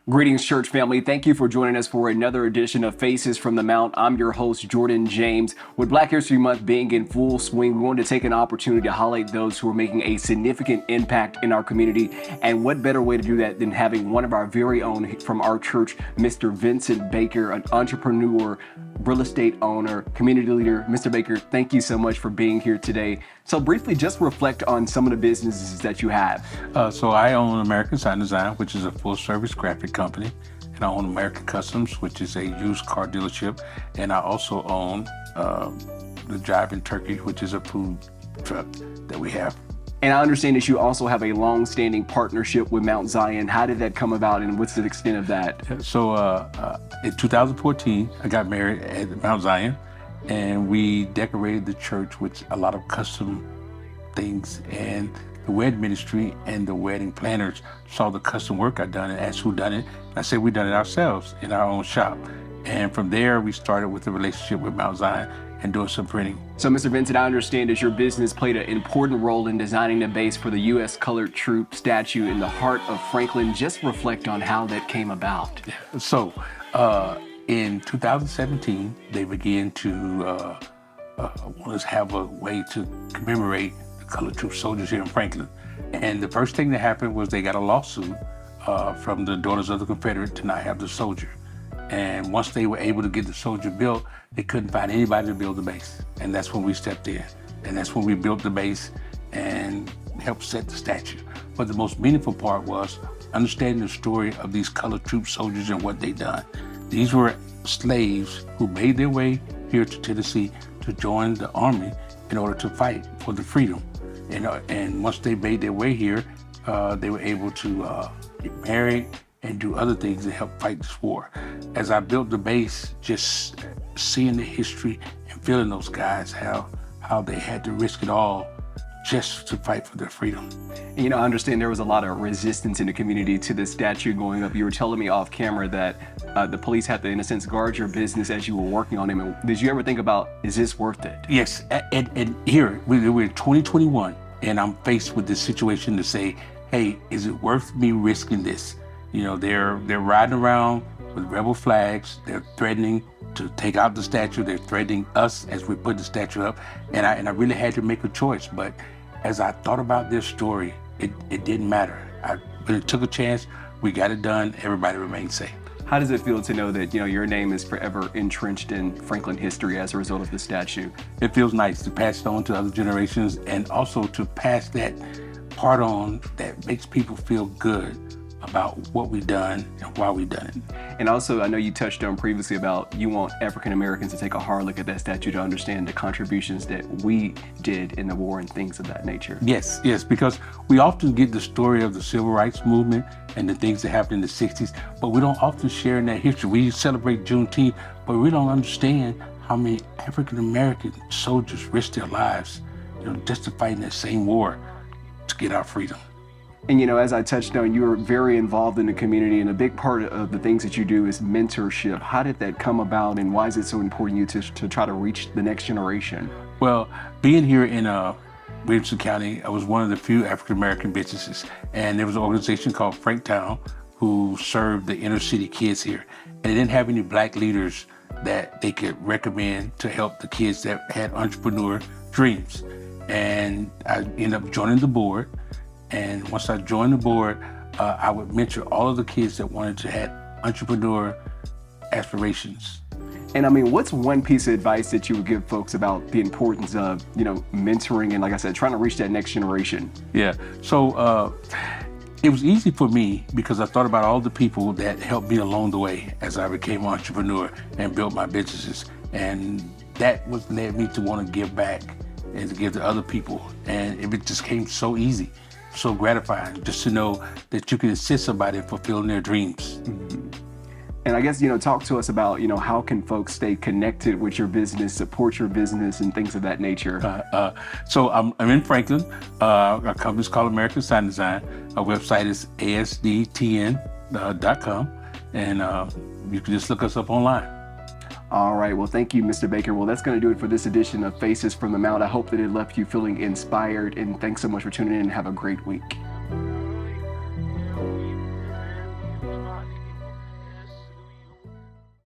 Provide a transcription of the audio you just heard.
Greetings, church family. Thank you for joining us for another edition of Faces from the Mount. I'm your host, Jordan James. With Black History Month being in full swing, we wanted to take an opportunity to highlight those who are making a significant impact in our community. And what better way to do that than having one of our very own from our church, Mr. Vincent Baker, an entrepreneur, real estate owner, community leader. Mr. Baker, thank you so much for being here today. So briefly, just reflect on some of the businesses that you have. So I own American Sign Design, which is a full-service graphic company, and I own American Customs, which is a used car dealership, and I also own the Jive in Turkey, which is a food truck that we have. And I understand that you also have a long-standing partnership with Mount Zion. How did that come about, and what's the extent of that? So in 2014, I got married at Mount Zion, and we decorated the church with a lot of custom things. And the wedding ministry and the wedding planners saw the custom work I done and asked who done it. I said we done it ourselves in our own shop. And from there, we started with the relationship with Mount Zion and doing some printing. So, Mr. Vincent, I understand that your business played an important role in designing the base for the U.S. Colored Troop statue in the heart of Franklin. Just reflect on how that came about. So, in 2017, they began to want us to have a way to commemorate the Colored Troop soldiers here in Franklin. And the first thing that happened was they got a lawsuit from the Daughters of the Confederate to not have the soldier. And once they were able to get the soldier built, they couldn't find anybody to build the base. And that's when we stepped in. And that's when we built the base and helped set the statue. But the most meaningful part was understanding the story of these Colored Troop soldiers and what they done. These were slaves who made their way here to Tennessee to join the army in order to fight for the freedom. And once they made their way here, they were able to get married and do other things to help fight this war. As I built the base, just seeing the history and feeling those guys, how they had to risk it all just to fight for their freedom. You know, I understand there was a lot of resistance in the community to this statue going up. You were telling me off camera that the police had to, in a sense, guard your business as you were working on them. And did you ever think about, is this worth it? Yes, and here, we're in 2021, and I'm faced with this situation to say, hey, is it worth me risking this? You know, they're riding around with rebel flags. They're threatening to take out the statue. They're threatening us as we put the statue up. And I really had to make a choice. But as I thought about this story, it didn't matter. I really took a chance. We got it done. Everybody remained safe. How does it feel to know that, you know, your name is forever entrenched in Franklin history as a result of the statue? It feels nice to pass it on to other generations and also to pass that part on that makes people feel good about what we've done and why we've done it. And also, I know you touched on previously about you want African Americans to take a hard look at that statue to understand the contributions that we did in the war and things of that nature. Yes, because we often get the story of the civil rights movement and the things that happened in the 60s, but we don't often share in that history. We celebrate Juneteenth, but we don't understand how many African American soldiers risked their lives, you know, just to fight in that same war to get our freedom. And, you know, as I touched on, you are very involved in the community, and a big part of the things that you do is mentorship. How did that come about, and why is it so important to you to try to reach the next generation? Well, being here in Williamson County, I was one of the few African-American businesses, and there was an organization called Franktown who served the inner city kids here. And they didn't have any Black leaders that they could recommend to help the kids that had entrepreneur dreams. And I ended up joining the board. And once I joined the board, I would mentor all of the kids that wanted to have entrepreneur aspirations. And I mean, what's one piece of advice that you would give folks about the importance of, you know, mentoring and, like I said, trying to reach that next generation? Yeah, so it was easy for me because I thought about all the people that helped me along the way as I became an entrepreneur and built my businesses. And that was led me to want to give back and to give to other people. And it just came so easy. So gratifying just to know that you can assist somebody in fulfilling their dreams. Mm-hmm. And I guess, you know, talk to us about, you know, how can folks stay connected with your business, support your business, and things of that nature? So I'm in Franklin. Our company's called American Sign Design. Our website is asdtn.com, and you can just look us up online. All right. Well, thank you, Mr. Baker. Well, that's going to do it for this edition of Faces from the Mount. I hope that it left you feeling inspired, and thanks so much for tuning in, and have a great week.